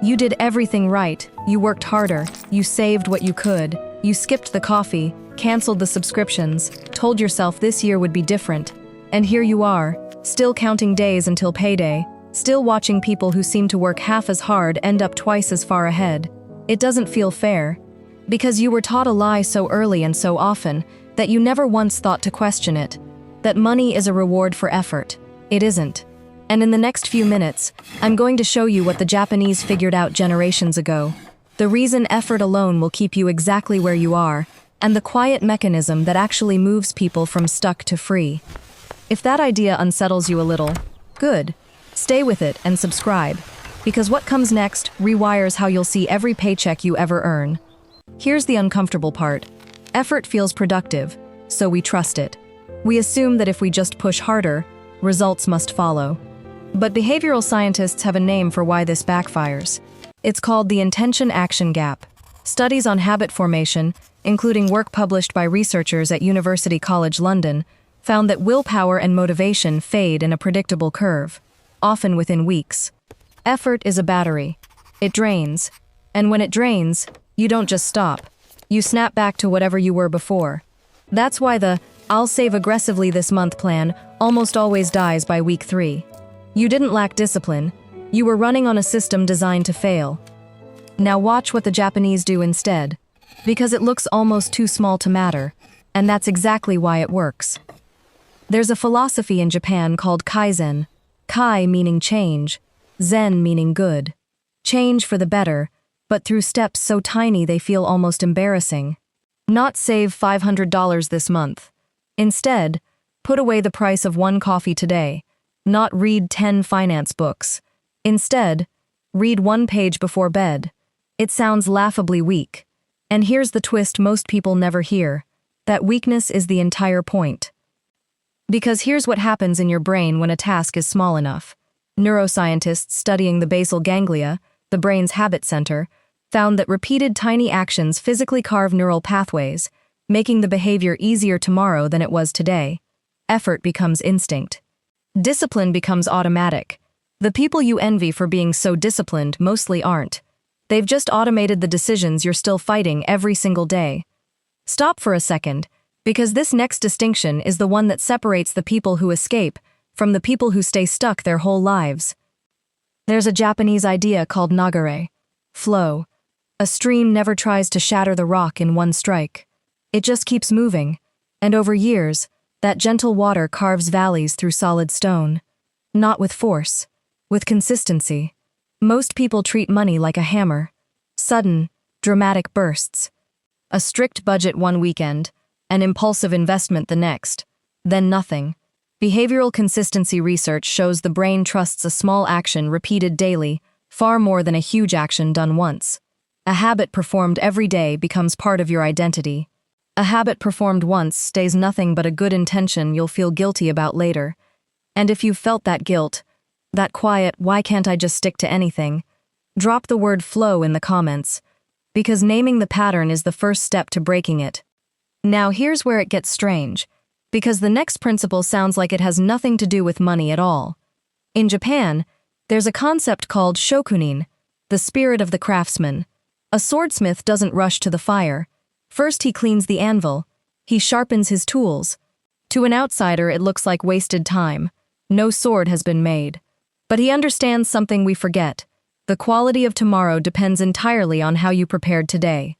You did everything right. You worked harder. You saved what you could. You skipped the coffee, canceled the subscriptions, told yourself this year would be different. And here you are, still counting days until payday, still watching people who seem to work half as hard end up twice as far ahead. It doesn't feel fair. Because you were taught a lie so early and so often that you never once thought to question it. That money is a reward for effort. It isn't. And in the next few minutes, I'm going to show you what the Japanese figured out generations ago. The reason effort alone will keep you exactly where you are, and the quiet mechanism that actually moves people from stuck to free. If that idea unsettles you a little, good. Stay with it and subscribe, because what comes next rewires how you'll see every paycheck you ever earn. Here's the uncomfortable part. Effort feels productive, so we trust it. We assume that if we just push harder, results must follow. But behavioral scientists have a name for why this backfires. It's called the intention-action gap. Studies on habit formation, including work published by researchers at University College London, found that willpower and motivation fade in a predictable curve, often within weeks. Effort is a battery. It drains. And when it drains, you don't just stop. You snap back to whatever you were before. That's why the "I'll save aggressively this month" plan almost always dies by week 3. You didn't lack discipline. You were running on a system designed to fail. Now watch what the Japanese do instead, because it looks almost too small to matter, and that's exactly why it works. There's a philosophy in Japan called Kaizen. Kai meaning change, Zen meaning good. Change for the better, but through steps so tiny they feel almost embarrassing. Not save $500 this month. Instead, put away the price of one coffee today. Not read 10 finance books. Instead, read one page before bed. It sounds laughably weak. And here's the twist most people never hear. That weakness is the entire point. Because here's what happens in your brain when a task is small enough. Neuroscientists studying the basal ganglia, the brain's habit center, found that repeated tiny actions physically carve neural pathways, making the behavior easier tomorrow than it was today. Effort becomes instinct. Discipline becomes automatic. The people you envy for being so disciplined mostly aren't. They've just automated the decisions you're still fighting every single day. Stop for a second, because this next distinction is the one that separates the people who escape from the people who stay stuck their whole lives. There's a Japanese idea called Nagare, flow. A stream never tries to shatter the rock in one strike. It just keeps moving, and over years, that gentle water carves valleys through solid stone. Not with force, with consistency. Most people treat money like a hammer. Sudden, dramatic bursts. A strict budget one weekend, an impulsive investment the next, then nothing. Behavioral consistency research shows the brain trusts a small action repeated daily far more than a huge action done once. A habit performed every day becomes part of your identity. A habit performed once stays nothing but a good intention you'll feel guilty about later. And if you've felt that guilt, that quiet, "why can't I just stick to anything?" drop the word flow in the comments, because naming the pattern is the first step to breaking it. Now here's where it gets strange, because the next principle sounds like it has nothing to do with money at all. In Japan, there's a concept called Shokunin, the spirit of the craftsman. A swordsmith doesn't rush to the fire. First he cleans the anvil. He sharpens his tools. To an outsider it looks like wasted time. No sword has been made. But he understands something we forget. The quality of tomorrow depends entirely on how you prepared today.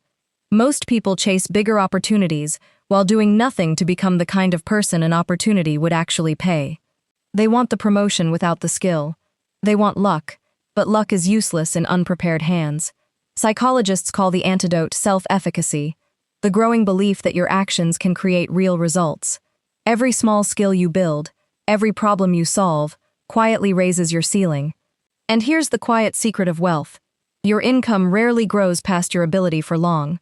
Most people chase bigger opportunities while doing nothing to become the kind of person an opportunity would actually pay. They want the promotion without the skill. They want luck, but luck is useless in unprepared hands. Psychologists call the antidote self-efficacy, the growing belief that your actions can create real results. Every small skill you build, every problem you solve, quietly raises your ceiling. And here's the quiet secret of wealth. Your income rarely grows past your ability for long.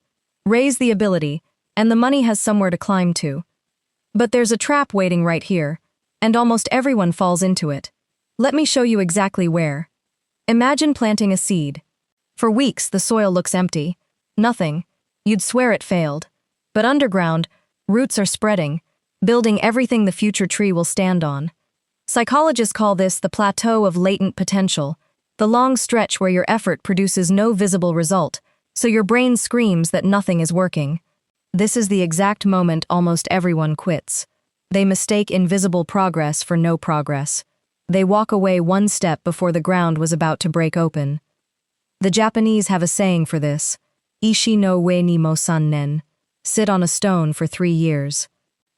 Raise the ability, and the money has somewhere to climb to. But there's a trap waiting right here, and almost everyone falls into it. Let me show you exactly where. Imagine planting a seed. For weeks, the soil looks empty. Nothing. You'd swear it failed. But underground, roots are spreading, building everything the future tree will stand on. Psychologists call this the plateau of latent potential, The long stretch where your effort produces no visible result, so your brain screams that nothing is working. This is the exact moment almost everyone quits. They mistake invisible progress for no progress. They walk away one step before the ground was about to break open. The Japanese have a saying for this: Ishi no ue ni mo san nen, sit on a stone for 3 years.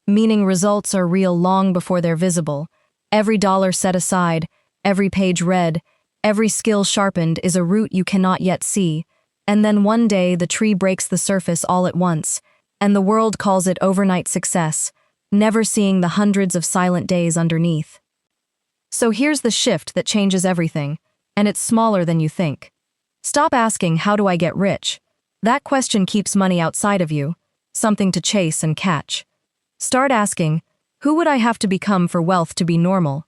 Meaning results are real long before they're visible. Every dollar set aside, every page read, every skill sharpened is a root you cannot yet see, and then one day the tree breaks the surface all at once, and the world calls it overnight success, never seeing the hundreds of silent days underneath. So here's the shift that changes everything, and it's smaller than you think. Stop asking, how do I get rich? That question keeps money outside of you, something to chase and catch. Start asking, who would I have to become for wealth to be normal?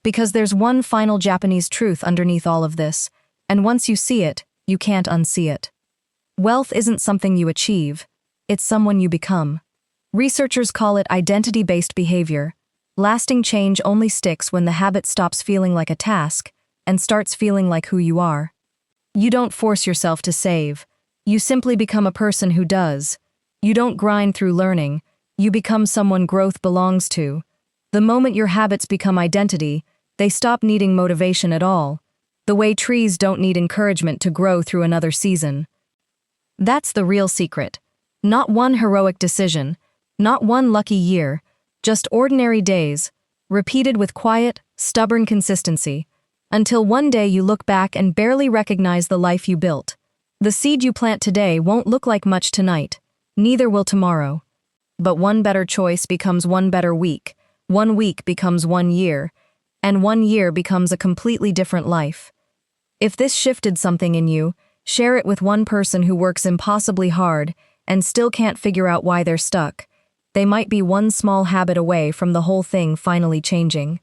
Because there's one final Japanese truth underneath all of this, and once you see it, you can't unsee it. Wealth isn't something you achieve, it's someone you become. Researchers call it identity-based behavior. Lasting change only sticks when the habit stops feeling like a task and starts feeling like who you are. You don't force yourself to save. You simply become a person who does. You don't grind through learning. You become someone growth belongs to. The moment your habits become identity, they stop needing motivation at all. The way trees don't need encouragement to grow through another season. That's the real secret. Not one heroic decision, not one lucky year, just ordinary days, repeated with quiet, stubborn consistency, until one day you look back and barely recognize the life you built. The seed you plant today won't look like much tonight, neither will tomorrow. But one better choice becomes one better week, one week becomes 1 year, and 1 year becomes a completely different life. If this shifted something in you, share it with one person who works impossibly hard and still can't figure out why they're stuck. They might be one small habit away from the whole thing finally changing.